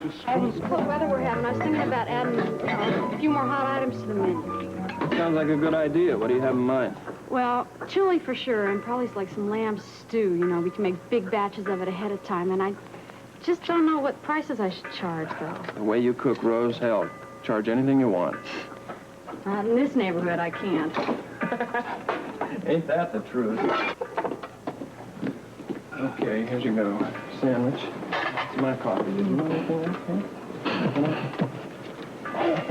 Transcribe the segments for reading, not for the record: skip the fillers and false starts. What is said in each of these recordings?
It's cold weather we're having. I was thinking about adding a few more hot items to the menu. Sounds like a good idea. What do you have in mind? Well, chili for sure, and probably like some lamb stew. You know, we can make big batches of it ahead of time, and I just don't know what prices I should charge, though. The way you cook, Rose, hell, charge anything you want. Not in this neighborhood, I can't. Ain't that the truth? Okay, here you go. Sandwich. It's my coffee. Did you want anything else?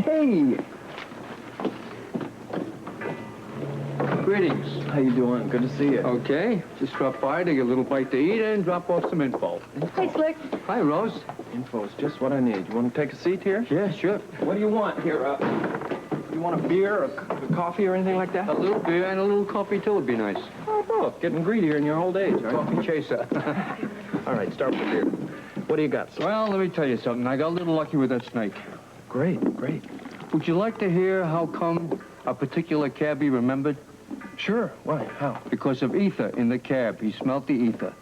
Hey! Greetings. How you doing? Good to see you. Okay. Just drop by to get a little bite to eat and drop off some info. Hey, Slick. Hi, Rose. Info's just what I need. You want to take a seat here? Yeah, sure. What do you want here? You want a beer or a coffee or anything like that? A little beer and a little coffee, too, would be nice. Oh, look, getting greedier in your old age, aren't you? Coffee chaser. All right, start with beer. What do you got, sir? Well, let me tell you something. I got a little lucky with that snake. Great, great. Would you like to hear how come a particular cabbie remembered? Sure. Why? How? Because of ether in the cab. He smelt the ether.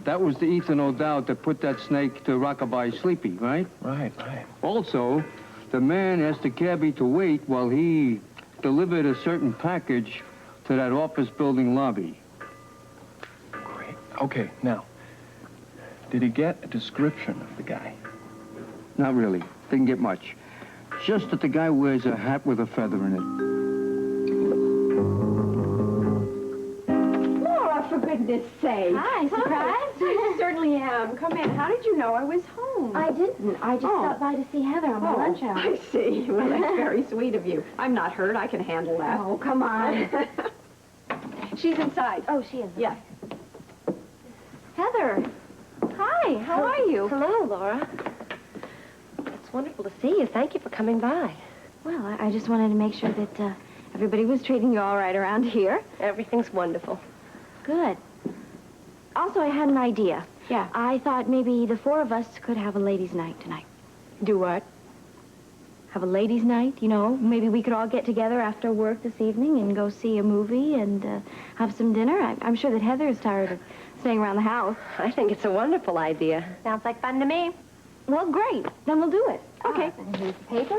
That was the ether, no doubt, that put that snake to rockabye sleepy, right? Right, right. Also, the man asked the cabbie to wait while he delivered a certain package to that office building lobby. Great. Okay, now, did he get a description of the guy? Not really. Didn't get much. Just that the guy wears a hat with a feather in it. For goodness sake. Hi, surprise? I certainly am. Come in. How did you know I was home? I didn't. I just stopped by to see Heather on my lunch hour. I see. Well, that's very sweet of you. I'm not hurt. I can handle that. Oh, come on. She's inside. Oh, she is? Yeah. Heather. Hi. How are you? Hello, Laura. It's wonderful to see you. Thank you for coming by. Well, I just wanted to make sure that everybody was treating you all right around here. Everything's wonderful. Good. Also, I had an idea. Yeah. I thought maybe the four of us could have a ladies' night tonight. Do what? Have a ladies' night, you know. Maybe we could all get together after work this evening and go see a movie and have some dinner. I'm sure that Heather is tired of staying around the house. I think it's a wonderful idea. Sounds like fun to me. Well, great. Then we'll do it. Okay. And here's the paper.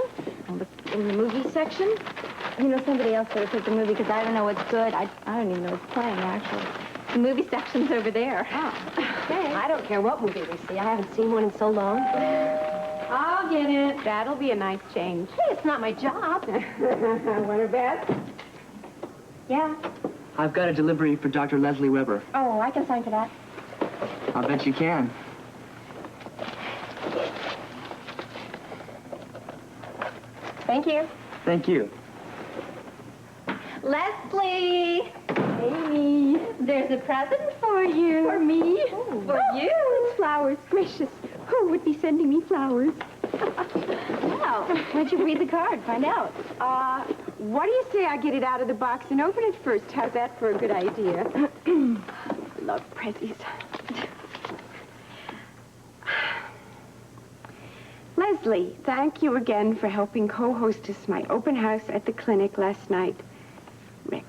I'll look in the movie section. You know, somebody else better pick the movie because I don't know what's good. I don't even know what's playing, actually. The movie section's over there. Oh, okay. I don't care what movie we see. I haven't seen one in so long. I'll get it. That'll be a nice change. Hey, it's not my job. Want a bet? Yeah. I've got a delivery for Dr. Lesley Weber. Oh, I can sign for that. I'll bet you can. Thank you. Thank you. Leslie! Amy, there's a present for you. For me? For you. It's flowers. Gracious. Who would be sending me flowers? Well, why don't you read the card? Find out. What do you say I get it out of the box and open it first? How's that for a good idea? Love prezzies. Leslie, thank you again for helping co-hostess my open house at the clinic last night. Rick.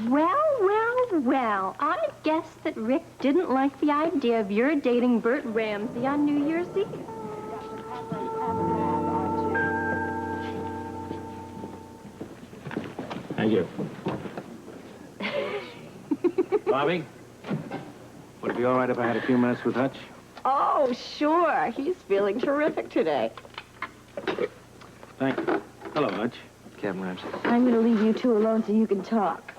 Well, I guess that Rick didn't like the idea of your dating Bert Ramsey on New Year's Eve. Thank you. Bobby? Would it be all right if I had a few minutes with Hutch? Oh, sure. He's feeling terrific today. Thank you. Hello, Hutch. Captain Ramsey. I'm going to leave you two alone so you can talk.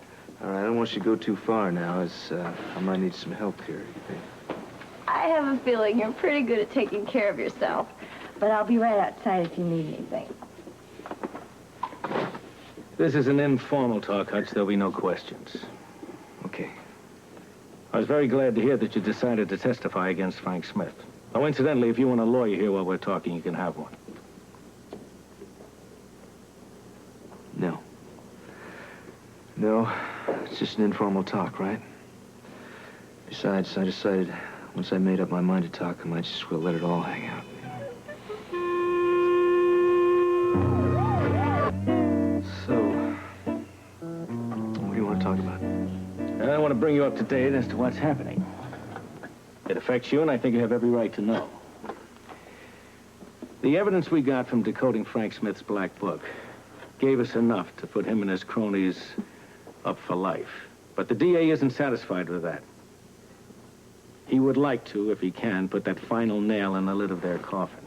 All right, I don't want you to go too far now, as I might need some help here. I have a feeling you're pretty good at taking care of yourself. But I'll be right outside if you need anything. This is an informal talk, Hutch. There'll be no questions. Okay. I was very glad to hear that you decided to testify against Frank Smith. Oh, incidentally, if you want a lawyer here while we're talking, you can have one. No. No, it's just an informal talk, right? Besides, I decided once I made up my mind to talk, I might just well let it all hang out. So, what do you want to talk about? I want to bring you up to date as to what's happening. It affects you, and I think you have every right to know. The evidence we got from decoding Frank Smith's black book gave us enough to put him and his cronies up for life. But the DA isn't satisfied with that. He would like to, if he can, put that final nail in the lid of their coffin.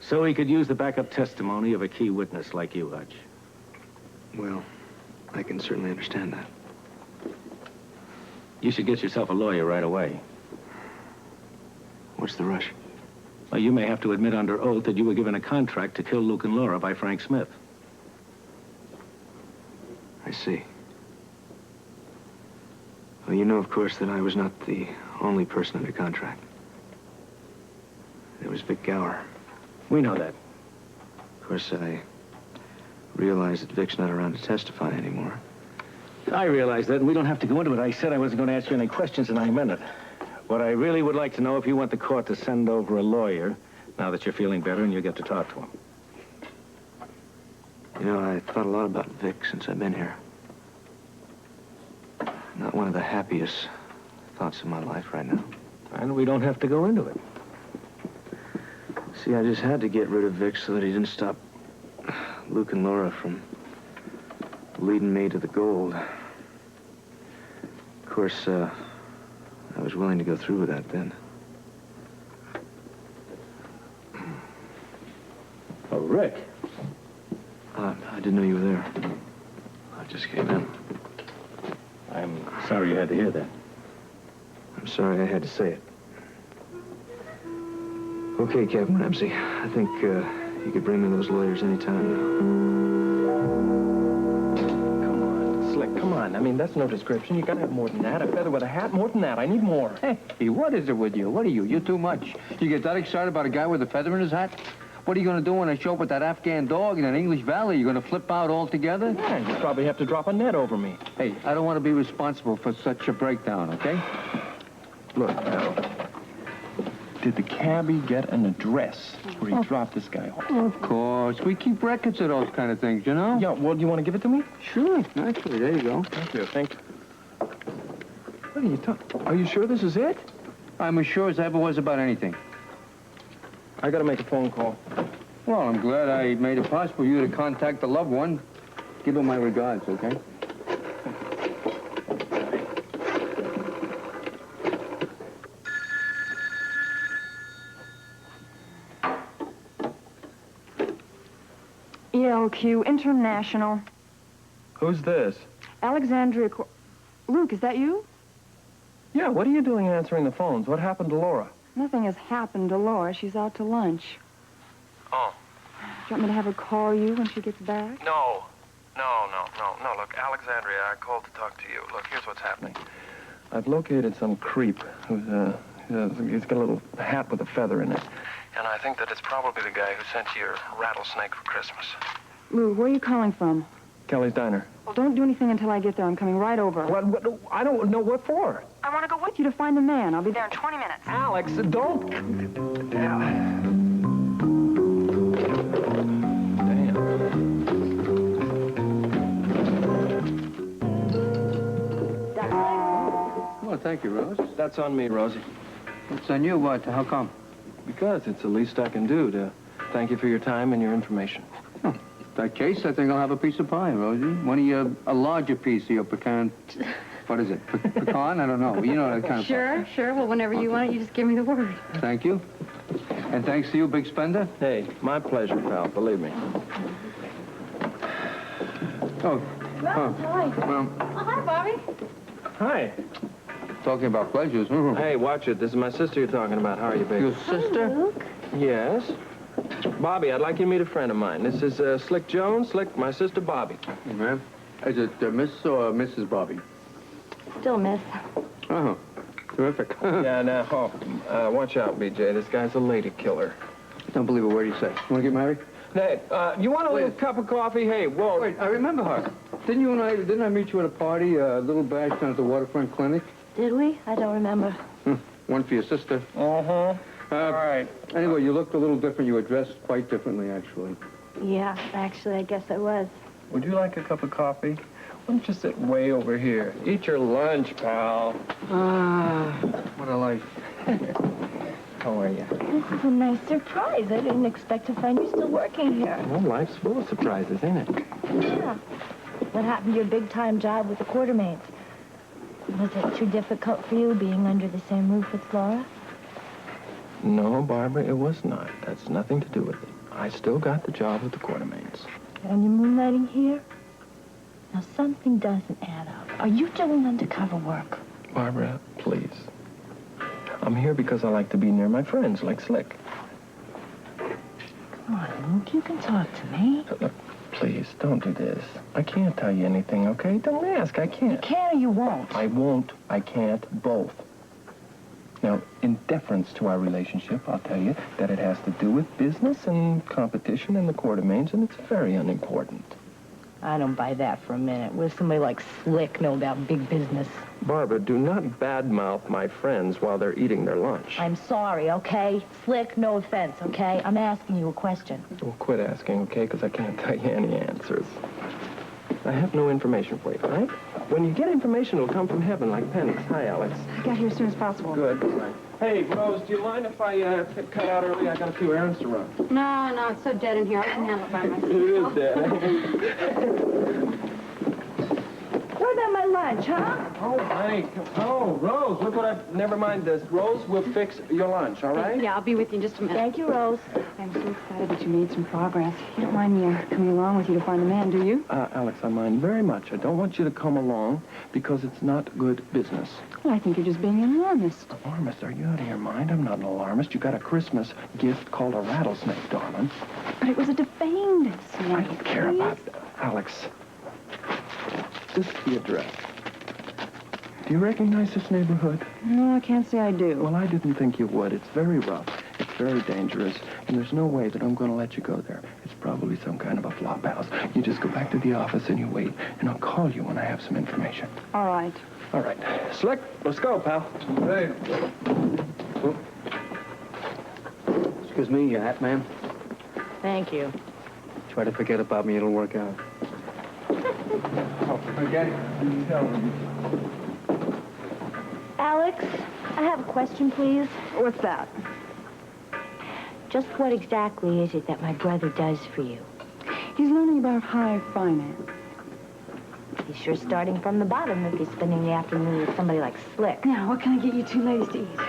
So he could use the backup testimony of a key witness like you, Hutch. Well, I can certainly understand that. You should get yourself a lawyer right away. What's the rush? Well, you may have to admit under oath that you were given a contract to kill Luke and Laura by Frank Smith. I see. Well, you know, of course, that I was not the only person under contract. There was Vic Gower. We know that. Of course, I realized that Vic's not around to testify anymore. I realize that, and we don't have to go into it. I said I wasn't going to ask you any questions, and I meant it. What I really would like to know, if you want the court to send over a lawyer, now that you're feeling better and you get to talk to him. You know, I thought a lot about Vic since I've been here. Not one of the happiest thoughts of my life right now. And we don't have to go into it. See, I just had to get rid of Vic so that he didn't stop Luke and Laura from leading me to the gold. Of course, I was willing to go through with that then. Oh, Rick. I didn't know you were there. I just came in. I'm sorry you had to hear that. I'm sorry I had to say it. Okay, Captain Ramsey. I think you could bring me those lawyers anytime Come on, Slick, come on. I mean, that's no description. You gotta have more than that. A feather with a hat, more than that. I need more. Hey, what is it with you? What are you? You're too much. You get that excited about a guy with a feather in his hat? What are you going to do when I show up with that Afghan dog in an English valley? You're going to flip out altogether? Yeah, you probably have to drop a net over me. Hey, I don't want to be responsible for such a breakdown, okay? Look, pal. Did the cabbie get an address where he dropped this guy off? Of course. We keep records of those kind of things, you know? Yeah, well, do you want to give it to me? Sure. Actually, there you go. Thank you, thank you. What are you talking? Are you sure this is it? I'm as sure as I ever was about anything. I gotta make a phone call. Well, I'm glad I made it possible for you to contact the loved one. Give her my regards, okay? ELQ International. Who's this? Alexandria. Luke, is that you? Yeah, what are you doing answering the phones? What happened to Laura? Nothing has happened to Laura. She's out to lunch. Oh. Do you want me to have her call you when she gets back? No. No. Look, Alexandria, I called to talk to you. Look, here's what's happening. I've located some creep who's, he's got a little hat with a feather in it. And I think that it's probably the guy who sent you your rattlesnake for Christmas. Lou, where are you calling from? Kelly's Diner. Well, don't do anything until I get there. I'm coming right over. What? I don't know what for. I want to go with you to find the man. I'll be there in 20 minutes. Alex, don't. Well, thank you, Rose. That's on me, Rosie. It's on you, what? How come? Because it's the least I can do to thank you for your time and your information. Oh, in that case, I think I'll have a piece of pie, Rosie. One of your, a larger piece of your pecan... What is it? Pecan? I don't know. You know that kind of pie. Sure. Well, whenever you want it, you just give me the word. Thank you. And thanks to you, big spender. Hey, my pleasure, pal. Believe me. Oh. Hi. Well, Hi, Bobby. Hi. talking about pleasures. Hey, watch it. This is my sister you're talking about. How are you, baby? Your sister? Luke. Yes. Bobby, I'd like you to meet a friend of mine. This is Slick Jones. Slick, my sister Bobby. Hey, ma'am. Is it Miss or Mrs. Bobby? Still miss. Oh, terrific. Yeah, now, watch out, BJ. This guy's a lady killer. Don't believe a word you say. You want to get married? Hey, you want a little cup of coffee? Hey, whoa. Wait, I remember her. Didn't I meet you at a party, a little bash down at the waterfront clinic? Did we? I don't remember. One for your sister. Uh-huh. All right. Anyway, you looked a little different. You were dressed quite differently, actually. Yeah, actually, I guess I was. Would you like a cup of coffee? Why don't you sit way over here? Eat your lunch, pal. Ah, what a life. How are you? This is a nice surprise. I didn't expect to find you still working here. Well, life's full of surprises, ain't it? Yeah. What happened to your big-time job with the Quartermains? Was it too difficult for you being under the same roof with Flora? No, Barbara, it was not. That's nothing to do with it. I still got the job with the Quartermains. And you're moonlighting here? Now, something doesn't add up. Are you doing undercover work? Barbara, please. I'm here because I like to be near my friends, like Slick. Come on, Luke, you can talk to me. Look, please, don't do this. I can't tell you anything, okay? Don't ask, I can't. You can or you won't. I won't, I can't, both. Now, in deference to our relationship, I'll tell you that it has to do with business and competition and the Quartermains, and it's very unimportant. I don't buy that for a minute. What does somebody like Slick know about big business? Barbara, do not badmouth my friends while they're eating their lunch. I'm sorry, okay? Slick, no offense, okay? I'm asking you a question. Well, quit asking, okay? Because I can't tell you any answers. I have no information for you, all right? When you get information, it'll come from heaven like pennies. Hi, Alex. I got here as soon as possible. Good. Hey, Rose, do you mind if I cut out early? I got a few errands to run. No, it's so dead in here. I can handle it by myself. It is dead. What about my lunch, huh? Oh, honey. Oh, Rose, look what I've... Never mind this. Rose, we'll fix your lunch, all right? Yeah, I'll be with you in just a minute. Thank you, Rose. I'm so excited that you made some progress. You don't mind me coming along with you to find the man, do you? Alex, I mind very much. I don't want you to come along because it's not good business. Well, I think you're just being an alarmist. Alarmist? Are you out of your mind? I'm not an alarmist. You got a Christmas gift called a rattlesnake, darling. But it was a defanged snake. I don't care about that. Alex, this is the address. Do you recognize this neighborhood? No, I can't say I do. Well, I didn't think you would. It's very rough. It's very dangerous. And there's no way that I'm going to let you go there. It's probably some kind of a flop house. You just go back to the office and you wait. And I'll call you when I have some information. All right. All right. Slick, let's go, pal. Hey. Excuse me, your hat, ma'am. Thank you. Try to forget about me, it'll work out. Oh, forget it. Alex, I have a question, please. What's that? Just what exactly is it that my brother does for you? He's learning about high finance. He's sure starting from the bottom if he's spending the afternoon with somebody like Slick. Now, what can I get you two ladies to eat?